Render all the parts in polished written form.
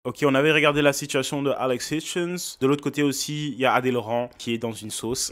Ok, on avait regardé la situation de Alex Hitchens. De l'autre côté aussi, il y a Adé Laurent qui est dans une sauce.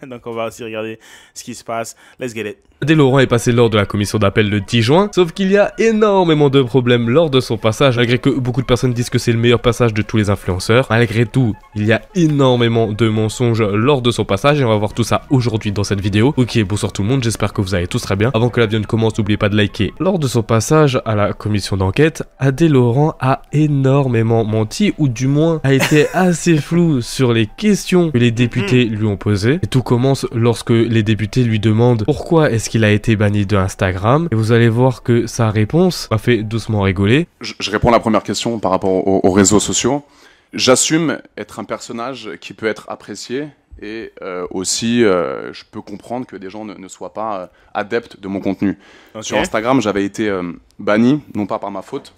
Donc on va aussi regarder ce qui se passe. Let's get it. Adé Laurent est passé lors de la commission d'appel le 10 juin, sauf qu'il y a énormément de problèmes lors de son passage, malgré que beaucoup de personnes disent que c'est le meilleur passage de tous les influenceurs. Malgré tout, il y a énormément de mensonges lors de son passage et on va voir tout ça aujourd'hui dans cette vidéo. Ok, bonsoir tout le monde, j'espère que vous allez tous très bien. Avant que la vidéo ne commence, n'oubliez pas de liker. Lors de son passage à la commission d'enquête, Adé Laurent a énormément menti, ou du moins a été assez flou sur les questions que les députés lui ont posées. Et tout commence lorsque les députés lui demandent pourquoi est-ce qu'il a été banni de Instagram, et vous allez voir que sa réponse m'a fait doucement rigoler. Je réponds à la première question par rapport aux réseaux sociaux. J'assume être un personnage qui peut être apprécié, et aussi je peux comprendre que des gens ne soient pas adeptes de mon contenu. Okay. Sur Instagram, j'avais été banni, non pas par ma faute,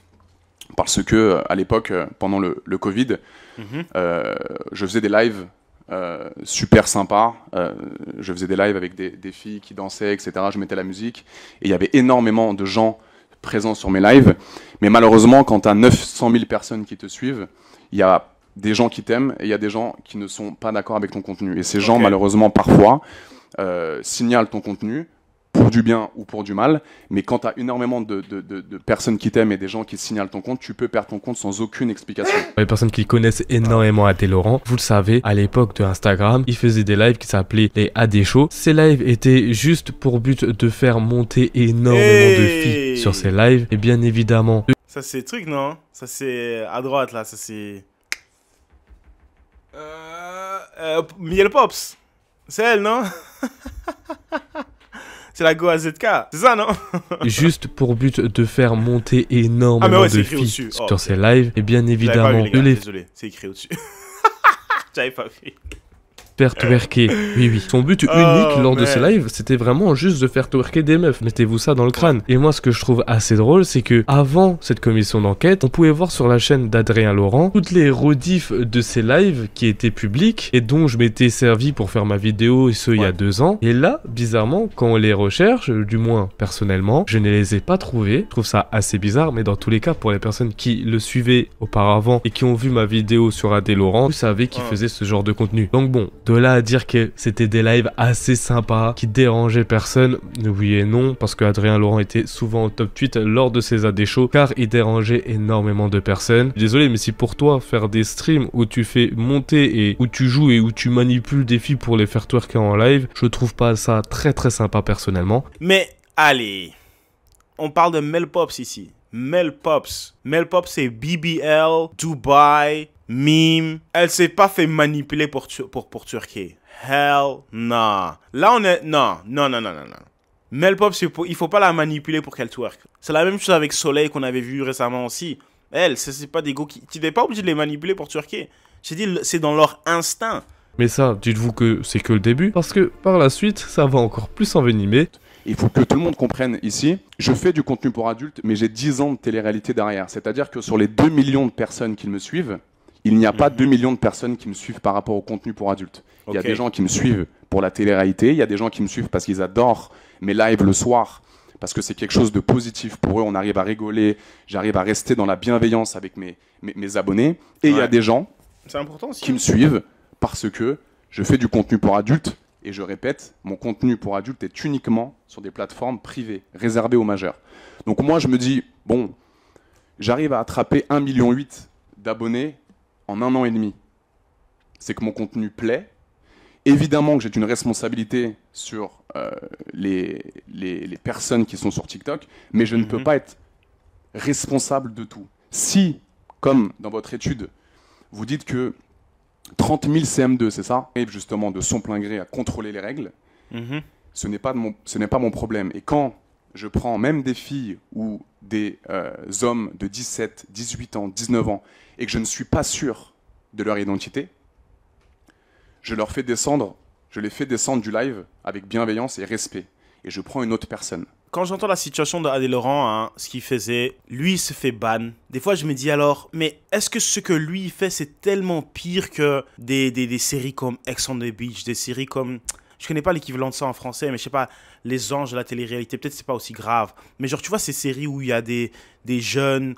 parce que à l'époque, pendant le Covid, je faisais des lives super sympas. Je faisais des lives avec des filles qui dansaient, etc. Je mettais la musique et il y avait énormément de gens présents sur mes lives. Mais malheureusement, quand tu as 900 000 personnes qui te suivent, il y a des gens qui t'aiment et il y a des gens qui ne sont pas d'accord avec ton contenu. Et ces gens, malheureusement, parfois, signalent ton contenu pour du bien ou pour du mal, mais quand tu as énormément de personnes qui t'aiment et des gens qui signalent ton compte, tu peux perdre ton compte sans aucune explication. Les personnes qui connaissent énormément Adé Laurent, vous le savez, à l'époque de Instagram, il faisait des lives qui s'appelaient les AD Show. Ces lives étaient juste pour but de faire monter énormément de filles sur ces lives, et bien évidemment... Ça c'est truc, non? Ça c'est à droite là, ça c'est... Miel Pops. C'est elle, non? C'est la Go AZK, c'est ça, non? Juste pour but de faire monter énormément de filles sur ces lives. Et bien évidemment, désolé, c'est écrit au-dessus. J'avais pas vu. Faire twerker, oui. Son but unique lors de ce live, c'était vraiment juste de faire twerker des meufs. Mettez-vous ça dans le crâne. Et moi, ce que je trouve assez drôle, c'est que avant cette commission d'enquête, on pouvait voir sur la chaîne d'Adrien Laurent toutes les rediffs de ces lives qui étaient publics et dont je m'étais servi pour faire ma vidéo, et ce, il y a 2 ans. Et là, bizarrement, quand on les recherche, du moins personnellement, je ne les ai pas trouvés. Je trouve ça assez bizarre, mais dans tous les cas, pour les personnes qui le suivaient auparavant et qui ont vu ma vidéo sur Adé Laurent, vous savez qu'il faisait ce genre de contenu. Donc bon, de là à dire que c'était des lives assez sympas, qui dérangeaient personne, oui et non, parce que Adrien Laurent était souvent au top tweet lors de ses AD shows, car il dérangeait énormément de personnes. Désolé, mais si pour toi, faire des streams où tu fais monter et où tu joues et où tu manipules des filles pour les faire twerker en live, je trouve pas ça très sympa personnellement. Mais allez, on parle de Mel Pops ici. Mel Pops. Mel Pops c'est BBL, Dubai, Meme. Elle s'est pas fait manipuler pour twerker. Hell nah. Là on est... Non. Mel Pops, il faut pas la manipuler pour qu'elle twerk. C'est la même chose avec Soleil qu'on avait vu récemment aussi. Elle, c'est pas des go qui... Tu n'es pas obligé de les manipuler pour twerker. J'ai dit, c'est dans leur instinct. Mais ça, dites-vous que c'est que le début, parce que par la suite, ça va encore plus s'envenimer. Il faut que tout le monde comprenne ici, je fais du contenu pour adultes, mais j'ai 10 ans de télé-réalité derrière. C'est-à-dire que sur les 2 millions de personnes qui me suivent, il n'y a pas 2 millions de personnes qui me suivent par rapport au contenu pour adultes. Il y a des gens qui me suivent pour la télé-réalité, il y a des gens qui me suivent parce qu'ils adorent mes lives le soir, parce que c'est quelque chose de positif pour eux, on arrive à rigoler, j'arrive à rester dans la bienveillance avec mes abonnés. Et il y a des gens qui me suivent parce que je fais du contenu pour adultes. Et je répète, mon contenu pour adultes est uniquement sur des plateformes privées, réservées aux majeurs. Donc moi, je me dis, bon, j'arrive à attraper 1,8 million d'abonnés en 1 an et demi. C'est que mon contenu plaît. Évidemment que j'ai une responsabilité sur les personnes qui sont sur TikTok, mais je ne peux pas être responsable de tout. Si, comme dans votre étude, vous dites que 30 000 CM2, c'est ça? Et justement de son plein gré à contrôler les règles. Ce n'est pas mon problème. Et quand je prends même des filles ou des hommes de 17, 18 ans, 19 ans, et que je ne suis pas sûr de leur identité, je les fais descendre du live avec bienveillance et respect. Et je prends une autre personne. Quand j'entends la situation d'Adé Laurent, hein, ce qu'il faisait, lui il se fait ban. Des fois je me dis alors, mais est-ce que ce que lui il fait c'est tellement pire que des séries comme Ex on the Beach, des séries comme... Je connais pas l'équivalent de ça en français, mais je sais pas, Les Anges de la télé-réalité, peut-être c'est pas aussi grave. Mais genre tu vois ces séries où il y a des jeunes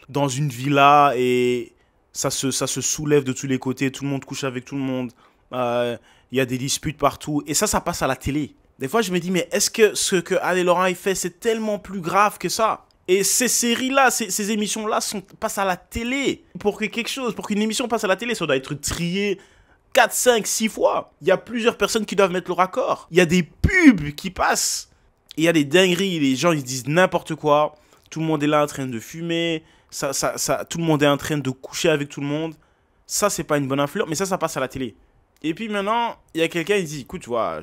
dans une villa et ça se soulève de tous les côtés, tout le monde couche avec tout le monde, il y a des disputes partout, et ça passe à la télé. Des fois, je me dis, mais est-ce que ce que Adèle Laurent il fait, c'est tellement plus grave que ça? Et ces séries-là, ces émissions-là passent à la télé. Pour qu'une émission passe à la télé, ça doit être trié 4, 5, 6 fois. Il y a plusieurs personnes qui doivent mettre le raccord. Il y a des pubs qui passent. Il y a des dingueries, les gens ils disent n'importe quoi. Tout le monde est là en train de fumer. Tout le monde est en train de coucher avec tout le monde. Ça, c'est pas une bonne influence, mais ça passe à la télé. Et puis maintenant, il y a quelqu'un qui dit, écoute, tu vois,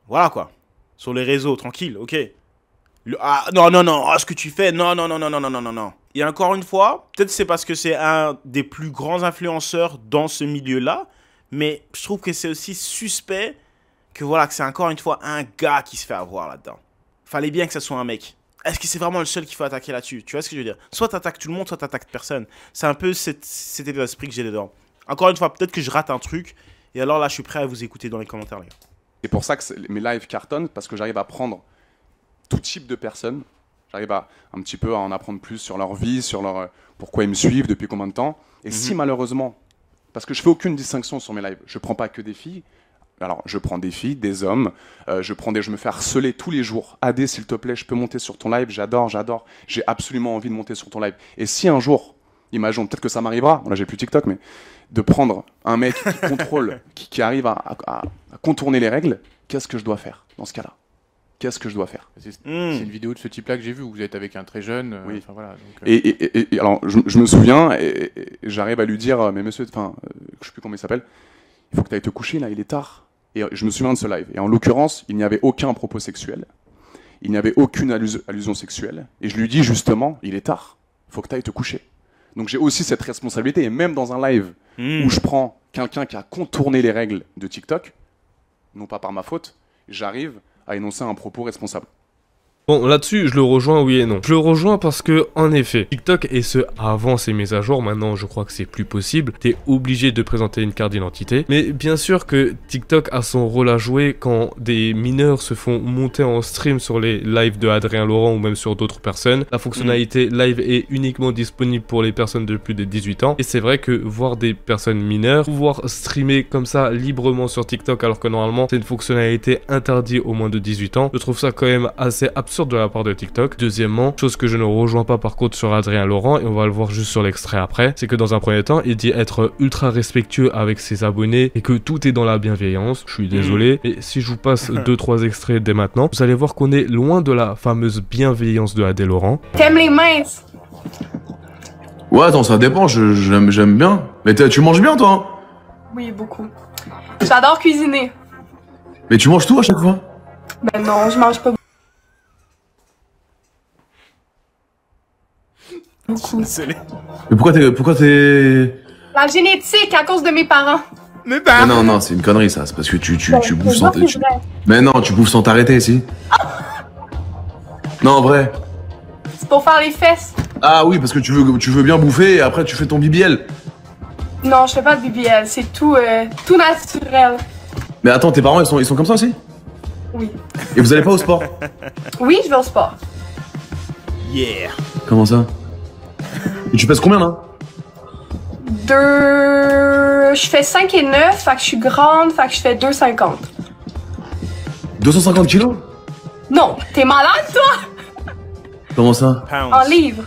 voilà quoi. Sur les réseaux, tranquille, ok. Non, ce que tu fais, non. Et encore une fois, peut-être c'est parce que c'est un des plus grands influenceurs dans ce milieu-là, mais je trouve que c'est aussi suspect que voilà, que c'est encore une fois un gars qui se fait avoir là-dedans. Fallait bien que ça soit un mec. Est-ce que c'est vraiment le seul qu'il faut attaquer là-dessus? Tu vois ce que je veux dire? Soit t'attaques tout le monde, soit t'attaques personne. C'est un peu cet état d'esprit que j'ai dedans. Encore une fois, peut-être que je rate un truc, et alors là, je suis prêt à vous écouter dans les commentaires, les gars. C'est pour ça que mes lives cartonnent, parce que j'arrive à prendre tout type de personnes. J'arrive à un petit peu à en apprendre plus sur leur vie, sur pourquoi ils me suivent, depuis combien de temps. Et si malheureusement, parce que je fais aucune distinction sur mes lives, je prends pas que des filles. Alors, je prends des filles, des hommes, je me fais harceler tous les jours. Adé, s'il te plaît, je peux monter sur ton live, j'adore. J'ai absolument envie de monter sur ton live. Et si un jour, imagine, peut-être que ça m'arrivera, là j'ai plus TikTok, mais de prendre un mec qui contrôle, qui arrive à contourner les règles, qu'est-ce que je dois faire dans ce cas-là? Qu'est-ce que je dois faire? C'est une vidéo de ce type-là que j'ai vue, où vous êtes avec un très jeune. Oui. Voilà, donc, Et alors, je me souviens, et j'arrive à lui dire, mais monsieur, je sais plus comment il s'appelle, il faut que tu ailles te coucher, là, il est tard. Et je me souviens de ce live. Et en l'occurrence, il n'y avait aucun propos sexuel. Il n'y avait aucune allusion sexuelle. Et je lui dis justement, il est tard, il faut que tu ailles te coucher. Donc j'ai aussi cette responsabilité. Et même dans un live où je prends quelqu'un qui a contourné les règles de TikTok, non pas par ma faute, j'arrive à énoncer un propos responsable. Bon, là-dessus, je le rejoins, oui et non. Je le rejoins parce que, en effet, TikTok, et ce, avant ces mises à jour, maintenant, je crois que c'est plus possible, t'es obligé de présenter une carte d'identité. Mais bien sûr que TikTok a son rôle à jouer quand des mineurs se font monter en stream sur les lives de Adrien Laurent ou même sur d'autres personnes. La fonctionnalité live est uniquement disponible pour les personnes de plus de 18 ans. Et c'est vrai que voir des personnes mineures pouvoir streamer comme ça librement sur TikTok, alors que normalement, c'est une fonctionnalité interdite aux moins de 18 ans, je trouve ça quand même assez absurde de la part de TikTok. Deuxièmement, chose que je ne rejoins pas par contre sur Adrien Laurent, et on va le voir juste sur l'extrait après, c'est que dans un premier temps, il dit être ultra respectueux avec ses abonnés et que tout est dans la bienveillance. Je suis désolé, mais si je vous passe 2-3 extraits dès maintenant, vous allez voir qu'on est loin de la fameuse bienveillance de Adèle Laurent. T'aimes les minces? Ouais, attends, ça dépend, j'aime bien. Mais tu manges bien, toi, hein? Oui, beaucoup. J'adore cuisiner. Mais tu manges tout à chaque fois? Ben non, je mange pas beaucoup. Désolé. Mais pourquoi t'es... La génétique, à cause de mes parents. Mais Ah non, c'est une connerie, ça. C'est parce que tu bouffes sans... C'est vrai. Mais non, tu bouffes sans t'arrêter, si. Non, en vrai. C'est pour faire les fesses. Ah oui, parce que tu veux bien bouffer et après tu fais ton BBL. Non, je fais pas de BBL, c'est tout naturel. Mais attends, tes parents, ils sont comme ça aussi? Oui. Et vous allez pas au sport? Oui, je vais au sport. Yeah. Comment ça? Et tu pèses combien, là? Je fais 5 et 9, fait que je suis grande, fait que je fais 2,50. 250 kilos? Non, t'es malade, toi? Comment ça? Pounds. En livres.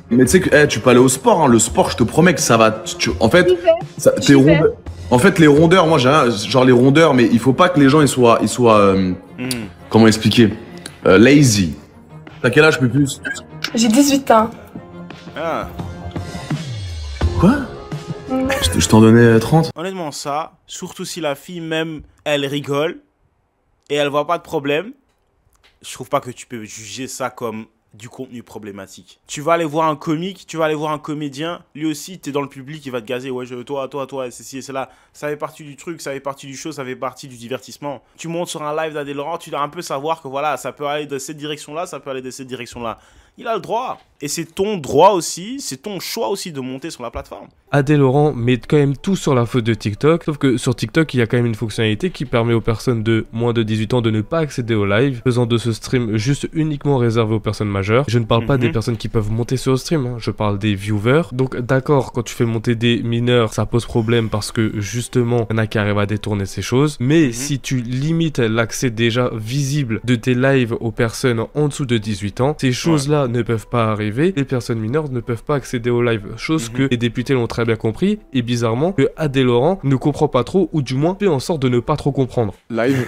Mais tu sais que tu peux aller au sport, hein. Le sport, je te promets que ça va... En fait, J'y vais. tes rondeurs... En fait, les rondeurs, moi j'ai genre les rondeurs, mais il faut pas que les gens ils soient comment expliquer? Lazy. T'as quel âge, plus? J'ai 18 ans. Ah. Quoi? Je t'en donnais 30? Honnêtement, ça, surtout si la fille même, elle rigole et elle voit pas de problème, je trouve pas que tu peux juger ça comme du contenu problématique. Tu vas aller voir un comique, tu vas aller voir un comédien, lui aussi, t'es dans le public, il va te gazer, ouais, toi, c'est ci et c'est là. Ça fait partie du truc, ça fait partie du show, ça fait partie du divertissement. Tu montes sur un live d'Adèle Laurent, tu dois un peu savoir que voilà, ça peut aller de cette direction-là, ça peut aller de cette direction-là. il a le droit. Et c'est ton droit aussi, c'est ton choix aussi de monter sur la plateforme. Adé Laurent met quand même tout sur la faute de TikTok, sauf que sur TikTok, il y a quand même une fonctionnalité qui permet aux personnes de moins de 18 ans de ne pas accéder au live, faisant de ce stream juste uniquement réservé aux personnes majeures. Je ne parle pas des personnes qui peuvent monter sur le stream, hein, je parle des viewers. Donc d'accord, quand tu fais monter des mineurs, ça pose problème parce que justement, il y en a qui arrivent à détourner ces choses. Mais si tu limites l'accès déjà visible de tes lives aux personnes en dessous de 18 ans, ces choses-là ne peuvent pas arriver. Les personnes mineures ne peuvent pas accéder au live, chose que les députés l'ont très bien compris, et bizarrement que Adé Laurent ne comprend pas trop, ou du moins fait en sorte de ne pas trop comprendre. Live,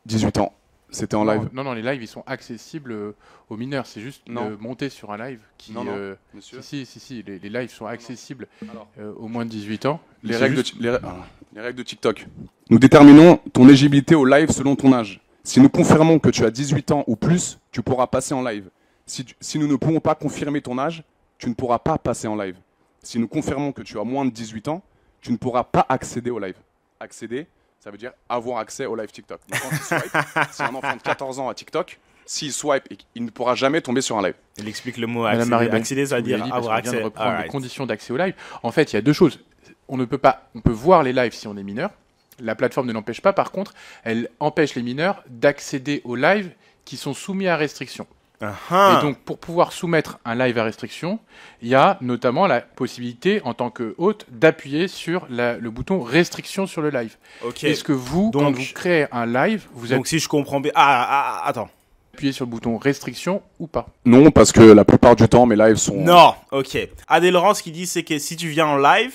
18 ans. C'était en live. Non, les lives, ils sont accessibles aux mineurs. C'est juste monter sur un live qui... Non, monsieur. Si, les lives sont accessibles aux moins de 18 ans. Les règles de TikTok. Nous déterminons ton éligibilité au live selon ton âge. Si nous confirmons que tu as 18 ans ou plus, tu pourras passer en live. Si nous ne pouvons pas confirmer ton âge, tu ne pourras pas passer en live. Si nous confirmons que tu as moins de 18 ans, tu ne pourras pas accéder au live. Accéder, ça veut dire avoir accès au live TikTok. Donc quand il swipe, si un enfant de 14 ans à TikTok, s'il swipe, il ne pourra jamais tomber sur un live. Il explique le mot accéder. Accéder, ça veut dire avoir accès. De reprendre les conditions d'accès au live. En fait, il y a deux choses. On peut voir les lives si on est mineur. La plateforme ne l'empêche pas. Par contre, elle empêche les mineurs d'accéder aux lives qui sont soumis à restriction. Et donc, pour pouvoir soumettre un live à restriction, il y a notamment la possibilité, en tant que hôte, d'appuyer sur le bouton restriction sur le live. Est-ce que quand vous créez un live, donc si je comprends bien... attends. Appuyez sur le bouton restriction ou pas? Non, parce que la plupart du temps, mes lives sont... Non, ok. Adé Laurent, ce qu'il dit, c'est que si tu viens en live,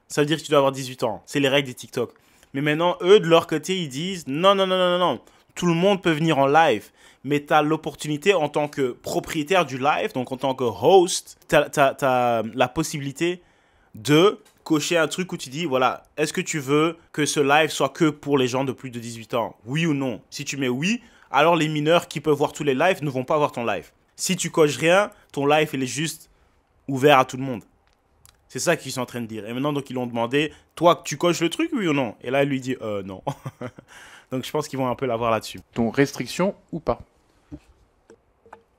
ça veut dire que tu dois avoir 18 ans. C'est les règles des TikTok. Mais maintenant, eux, de leur côté, ils disent non. Tout le monde peut venir en live. Mais tu as l'opportunité en tant que propriétaire du live, donc en tant que host, tu as la possibilité de cocher un truc où tu dis, voilà, est-ce que tu veux que ce live soit que pour les gens de plus de 18 ans? Oui ou non? Si tu mets oui, alors les mineurs qui peuvent voir tous les lives ne vont pas voir ton live. Si tu coches rien, ton live, il est juste ouvert à tout le monde. C'est ça qu'ils sont en train de dire. Et maintenant, donc, ils l'ont demandé, toi, tu coches le truc, oui ou non? Et là, il lui dit, non. Donc, je pense qu'ils vont un peu l'avoir là-dessus. Ton restriction ou pas?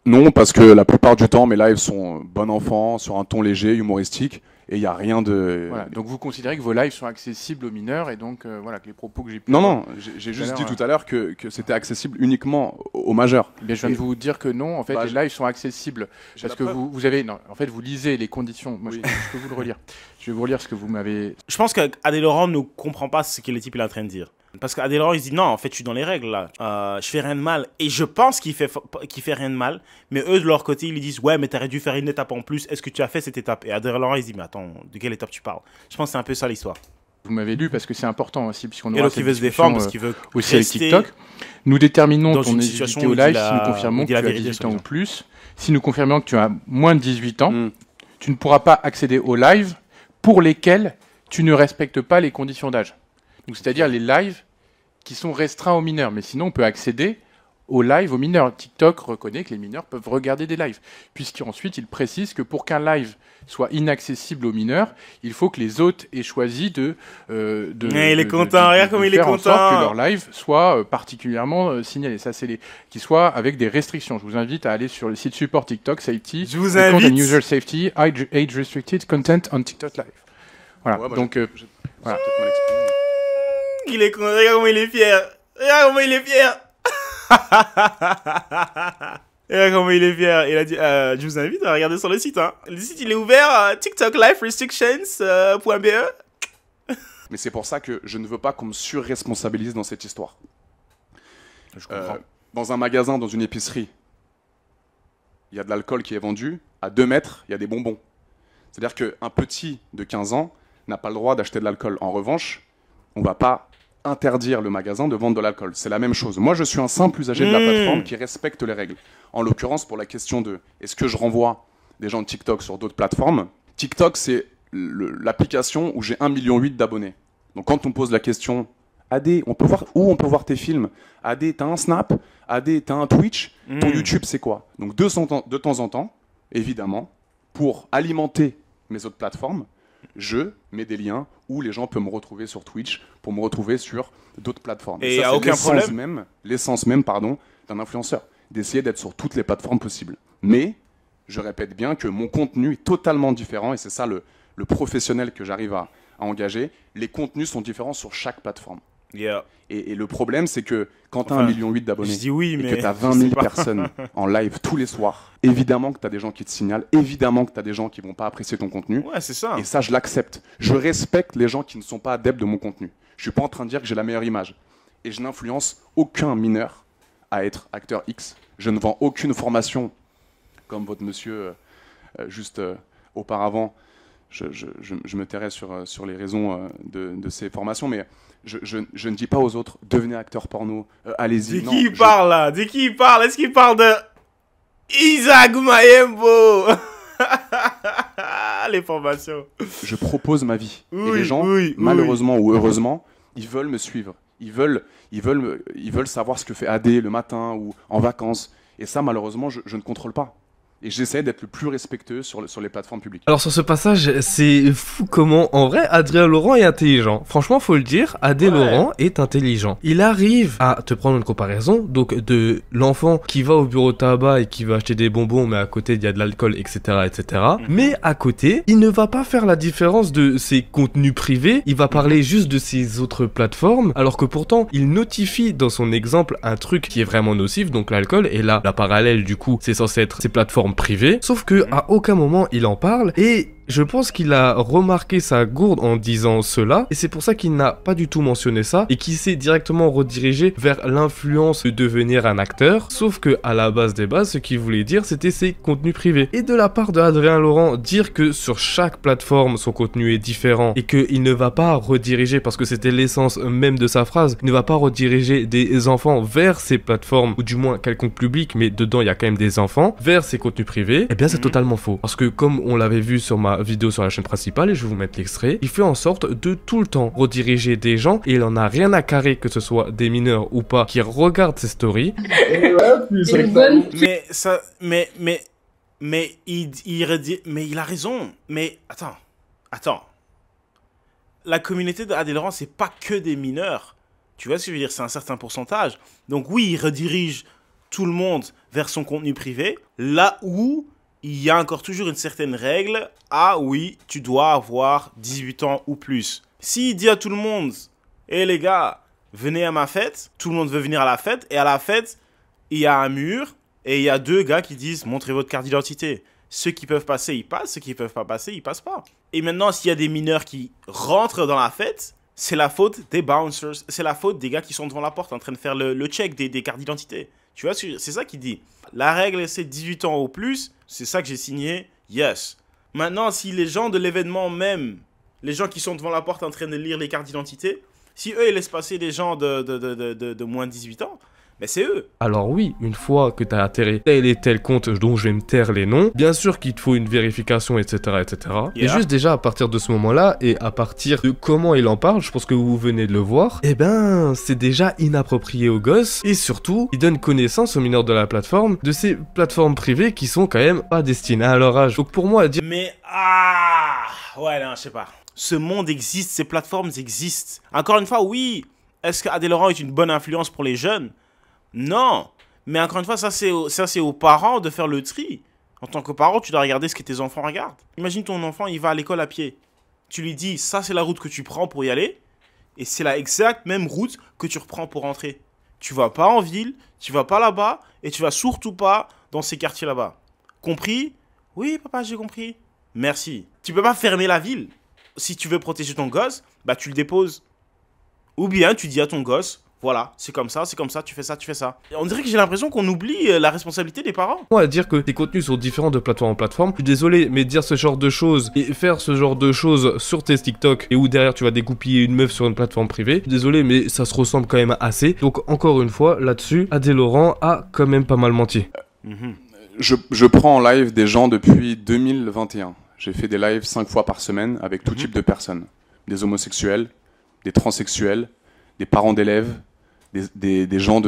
Non, parce que la plupart du temps, mes lives sont bon enfant, sur un ton léger, humoristique, et il n'y a rien de... Voilà, donc vous considérez que vos lives sont accessibles aux mineurs, et donc voilà, que les propos que j'ai pu... Non, j'ai juste dit tout à l'heure que c'était accessible uniquement aux majeurs. Mais je viens de vous dire que non, en fait, les lives sont accessibles, parce que vous avez... Non, en fait, vous lisez les conditions, moi je peux vous le relire. Je vais vous relire ce que vous m'avez... Je pense qu'Adé Laurent ne comprend pas ce que le type est en train de dire. Parce qu'Adé Laurent, il se dit non, en fait, je suis dans les règles là. Je fais rien de mal. Et je pense qu'il fait rien de mal. Mais eux, de leur côté, ils lui disent ouais, mais t'aurais dû faire une étape en plus. Est-ce que tu as fait cette étape? Et Adé Laurent, il se dit mais attends, de quelle étape tu parles? Je pense que c'est un peu ça l'histoire. Vous m'avez lu parce que c'est important aussi, puisqu'on aura cette discussion défendre parce qu'il veut aussi avec TikTok. Nous déterminons ton éligibilité au live si nous confirmons que tu as 18 ans ou plus. Si nous confirmons que tu as moins de 18 ans, tu ne pourras pas accéder aux lives pour lesquels tu ne respectes pas les conditions d'âge. Donc c'est-à-dire les lives qui sont restreints aux mineurs. Mais sinon, on peut accéder aux lives aux mineurs. TikTok reconnaît que les mineurs peuvent regarder des lives. Puisqu'ensuite, il précise que pour qu'un live soit inaccessible aux mineurs, il faut que les hôtes aient choisi il est content, regarde comme il est content. En sorte que leur live soit particulièrement signalé. Ça, c'est qui soit avec des restrictions. Je vous invite à aller sur le site support TikTok Safety. Je vous invite. User Safety, Age Restricted Content on TikTok Live. Voilà. Ouais, donc, voilà. Il est con, regarde comment il est fier. Regarde comment il est fier. Regarde comment il est fier. Il a dit, je vous invite à regarder sur le site. Hein. Le site, il est ouvert, TikTokLifeRestrictions.be. Mais c'est pour ça que je ne veux pas qu'on me surresponsabilise dans cette histoire. Je comprends. Dans un magasin, dans une épicerie, il y a de l'alcool qui est vendu. À 2 mètres, il y a des bonbons. C'est-à-dire qu'un petit de 15 ans n'a pas le droit d'acheter de l'alcool. En revanche, on ne va pas interdire le magasin de vendre de l'alcool. C'est la même chose. Moi, je suis un simple usager de la plateforme qui respecte les règles. En l'occurrence, pour la question de est-ce que je renvoie des gens de TikTok sur d'autres plateformes, TikTok, c'est l'application où j'ai 1,8 million d'abonnés. Donc, quand on pose la question, Adé, on peut voir tes films? Adé, t'as un Snap? Adé, t'as un Twitch? Ton YouTube, c'est quoi? Donc, de temps en temps, évidemment, pour alimenter mes autres plateformes, je mets des liens où les gens peuvent me retrouver sur Twitch pour me retrouver sur d'autres plateformes. Et il n'y a aucun problème. L'essence même d'un influenceur, d'essayer d'être sur toutes les plateformes possibles. Mais je répète bien que mon contenu est totalement différent et c'est ça le professionnel que j'arrive à engager. Les contenus sont différents sur chaque plateforme. Yeah. Et le problème, c'est que quand tu as 1,8 million d'abonnés oui, et que tu as 20 000 personnes en live tous les soirs, évidemment que tu as des gens qui te signalent, évidemment que tu as des gens qui vont pas apprécier ton contenu. Ouais, c'est ça. Et ça, je l'accepte. Je respecte les gens qui ne sont pas adeptes de mon contenu. Je suis pas en train de dire que j'ai la meilleure image. Et je n'influence aucun mineur à être acteur X. Je ne vends aucune formation comme votre monsieur juste auparavant. Je me tairai sur les raisons de ces formations, mais je ne dis pas aux autres, devenez acteur porno, allez-y. De qui il parle là? De qui il parle? Est-ce qu'il parle de Isaac Mayembo? Les formations. Je propose ma vie. Et les gens, malheureusement ou heureusement, ils veulent me suivre. Ils veulent savoir ce que fait AD le matin ou en vacances. Et ça, malheureusement, je ne contrôle pas. Et j'essaie d'être le plus respectueux sur les plateformes publiques. Alors sur ce passage, c'est fou comment, en vrai, Adrien Laurent est intelligent. Franchement, faut le dire, AD Laurent est intelligent. Il arrive à te prendre une comparaison, donc de l'enfant qui va au bureau de tabac et qui va acheter des bonbons, mais à côté il y a de l'alcool, etc., etc. Mais à côté, il ne va pas faire la différence de ses contenus privés, il va parler juste de ses autres plateformes, alors que pourtant, il notifie dans son exemple un truc qui est vraiment nocif, donc l'alcool, et là, la parallèle du coup, c'est censé être ses plateformes privées, sauf que à aucun moment il en parle, et je pense qu'il a remarqué sa gourde en disant cela, et c'est pour ça qu'il n'a pas du tout mentionné ça, et qu'il s'est directement redirigé vers l'influence de devenir un acteur, sauf que à la base des bases, ce qu'il voulait dire, c'était ses contenus privés. Et de la part de Adrien Laurent, dire que sur chaque plateforme, son contenu est différent, et qu'il ne va pas rediriger, parce que c'était l'essence même de sa phrase, il ne va pas rediriger des enfants vers ces plateformes, ou du moins quelconque public, mais dedans il y a quand même des enfants, vers ses contenus privés, eh bien c'est totalement faux. Parce que comme on l'avait vu sur ma vidéo sur la chaîne principale, et je vais vous mettre l'extrait, il fait en sorte de tout le temps rediriger des gens, et il en a rien à carrer que ce soit des mineurs ou pas qui regardent ses stories. Mais ça, mais il a raison. Mais attends. La communauté de AD Laurent, c'est pas que des mineurs. Tu vois ce que je veux dire? C'est un certain pourcentage. Donc oui, il redirige tout le monde vers son contenu privé, là où il y a encore toujours une certaine règle. Ah oui, tu dois avoir 18 ans ou plus. S'il dit à tout le monde, hé les gars, venez à ma fête, tout le monde veut venir à la fête, et à la fête, il y a un mur, et il y a deux gars qui disent, montrez votre carte d'identité. Ceux qui peuvent passer, ils passent, ceux qui peuvent pas passer, ils passent pas. Et maintenant, s'il y a des mineurs qui rentrent dans la fête, c'est la faute des bouncers, c'est la faute des gars qui sont devant la porte en train de faire le check des cartes d'identité. Tu vois, c'est ça qu'il dit. La règle, c'est 18 ans ou plus. C'est ça que j'ai signé. Yes. Maintenant, si les gens de l'événement même, les gens qui sont devant la porte en train de lire les cartes d'identité, si eux, ils laissent passer des gens de moins de 18 ans, mais c'est eux. Alors oui, une fois que tu as atterri tel et tel compte dont je vais me taire les noms, bien sûr qu'il te faut une vérification, etc. etc. Yeah. Et juste déjà à partir de ce moment-là, et à partir de comment il en parle, je pense que vous venez de le voir, eh ben c'est déjà inapproprié aux gosses, et surtout, il donne connaissance aux mineurs de la plateforme, de ces plateformes privées qui sont quand même pas destinées à leur âge. Donc pour moi, dire... Mais ouais, non, je sais pas. Ce monde existe, ces plateformes existent. Encore une fois, oui, est-ce que AD Laurent est une bonne influence pour les jeunes? Non, mais encore une fois, ça c'est aux parents de faire le tri. En tant que parent, tu dois regarder ce que tes enfants regardent. Imagine ton enfant, il va à l'école à pied. Tu lui dis, ça c'est la route que tu prends pour y aller, et c'est la exacte même route que tu reprends pour rentrer. Tu vas pas en ville, tu vas pas là-bas, et tu vas surtout pas dans ces quartiers là-bas. Compris? Oui, papa, j'ai compris. Merci. Tu peux pas fermer la ville. Si tu veux protéger ton gosse, bah tu le déposes. Ou bien tu dis à ton gosse, voilà, c'est comme ça, tu fais ça, tu fais ça. On dirait que j'ai l'impression qu'on oublie la responsabilité des parents. Moi, dire que tes contenus sont différents de plateforme en plateforme, je suis désolé, mais dire ce genre de choses et faire ce genre de choses sur tes TikTok et où derrière tu vas dégoupiller une meuf sur une plateforme privée, je suis désolé, mais ça se ressemble quand même assez. Donc encore une fois, là-dessus, AD Laurent a quand même pas mal menti. Je prends en live des gens depuis 2021. J'ai fait des lives 5 fois par semaine avec tout type de personnes. Des homosexuels, des transsexuels, des parents d'élèves, des gens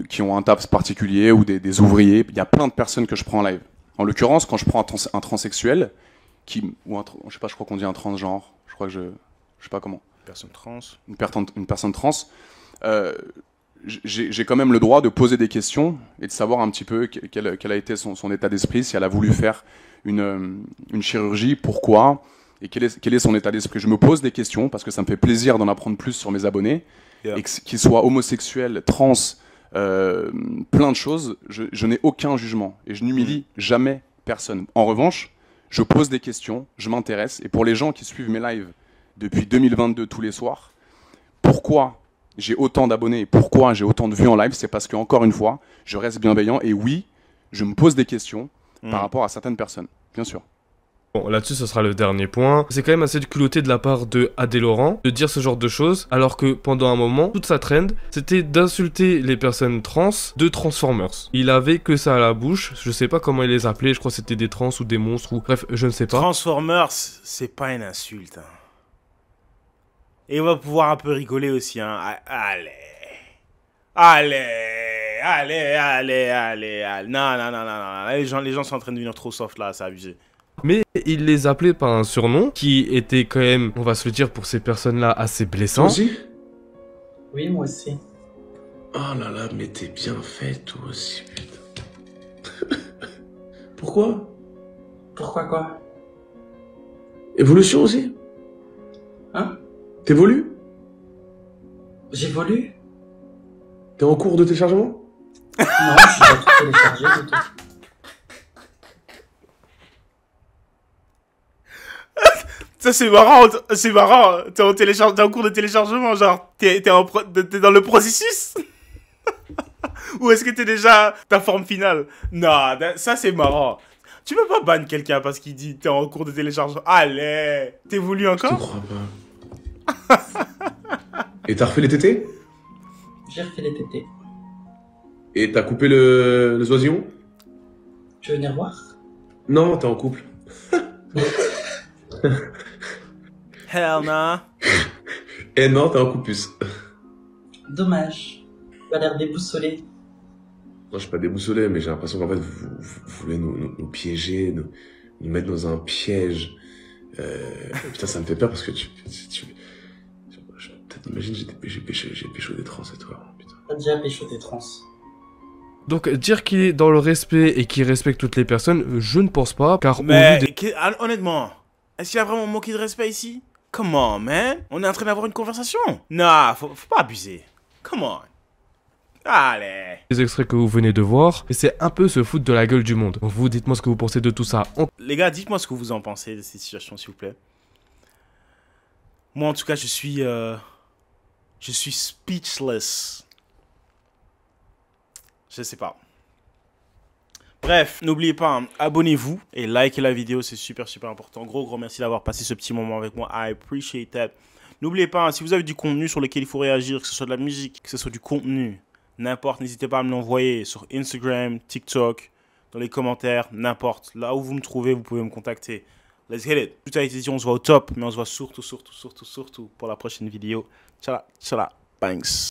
qui ont un taf particulier ou des ouvriers. Il y a plein de personnes que je prends en live. En l'occurrence, quand je prends un transsexuel, je sais pas, je crois qu'on dit un transgenre, je sais pas comment. Personne trans. Une personne trans. j'ai quand même le droit de poser des questions et de savoir un petit peu quel a été son état d'esprit, si elle a voulu faire une chirurgie, pourquoi, et quel est son état d'esprit. Je me pose des questions parce que ça me fait plaisir d'en apprendre plus sur mes abonnés, et qu'ils soient homosexuels, trans, plein de choses, je n'ai aucun jugement et je n'humilie jamais personne. En revanche, je pose des questions, je m'intéresse, et pour les gens qui suivent mes lives depuis 2022 tous les soirs, pourquoi j'ai autant d'abonnés et pourquoi j'ai autant de vues en live, c'est parce que, encore une fois, je reste bienveillant et oui, je me pose des questions par rapport à certaines personnes, bien sûr. Bon, là-dessus, ce sera le dernier point. C'est quand même assez de culotté de la part de Adé Laurent de dire ce genre de choses, alors que pendant un moment, toute sa trend, c'était d'insulter les personnes trans de Transformers. Il avait que ça à la bouche, je sais pas comment il les appelait, je crois que c'était des trans ou des monstres, ou bref, je ne sais pas. Transformers, c'est pas une insulte. Hein. Et on va pouvoir un peu rigoler aussi, hein. Allez. Non. Les gens sont en train de devenir trop soft là, c'est abusé. Mais il les appelait par un surnom qui était quand même, on va se le dire, pour ces personnes-là, assez blessant. Toi aussi? Oui, moi aussi. Oh là là, mais t'es bien fait, toi aussi, putain. Pourquoi? Pourquoi quoi? Évolution aussi? Hein? T'évolues? J'évolue? T'es en cours de téléchargement? Non, je suis pas tout téléchargé du tout. Ça c'est marrant, t'es en cours de téléchargement, genre, t'es dans le processus. Ou est-ce que t'es déjà ta forme finale? Non, ça c'est marrant. Tu peux pas ban quelqu'un parce qu'il dit t'es en cours de téléchargement. Allez, t'évolues encore? Je te crois pas. Et t'as refait les tétés? J'ai refait les tétés. Et t'as coupé le oisillon? Tu veux venir voir? Non, t'es en couple. Hell nah. Eh non, t'es en coupus. Dommage. Tu as l'air déboussolé. Non, je suis pas déboussolé, mais j'ai l'impression qu'en fait, vous voulez nous piéger, nous mettre dans un piège. Putain, ça me fait peur parce que t'imagines, j'ai pécho des trans et toi. Putain. T'as déjà pécho des trans. Donc, dire qu'il est dans le respect et qu'il respecte toutes les personnes, je ne pense pas, car mais honnêtement, est-ce qu'il y a vraiment manqué de respect ici? Come on, man. On est en train d'avoir une conversation. Nah, faut pas abuser. Come on. Allez. Les extraits que vous venez de voir, et c'est un peu se foutre de la gueule du monde. Donc vous, dites-moi ce que vous pensez de tout ça. Les gars, dites-moi ce que vous en pensez de cette situation, s'il vous plaît. Moi, en tout cas, je suis speechless. Je sais pas. Bref, n'oubliez pas, hein, abonnez-vous et likez la vidéo, c'est super important. Gros merci d'avoir passé ce petit moment avec moi. I appreciate that. N'oubliez pas, hein, si vous avez du contenu sur lequel il faut réagir, que ce soit de la musique, que ce soit du contenu, n'importe, n'hésitez pas à me l'envoyer sur Instagram, TikTok, dans les commentaires, n'importe. Là où vous me trouvez, vous pouvez me contacter. Let's get it. Tout a été dit, on se voit au top, mais on se voit surtout pour la prochaine vidéo. Ciao, banks.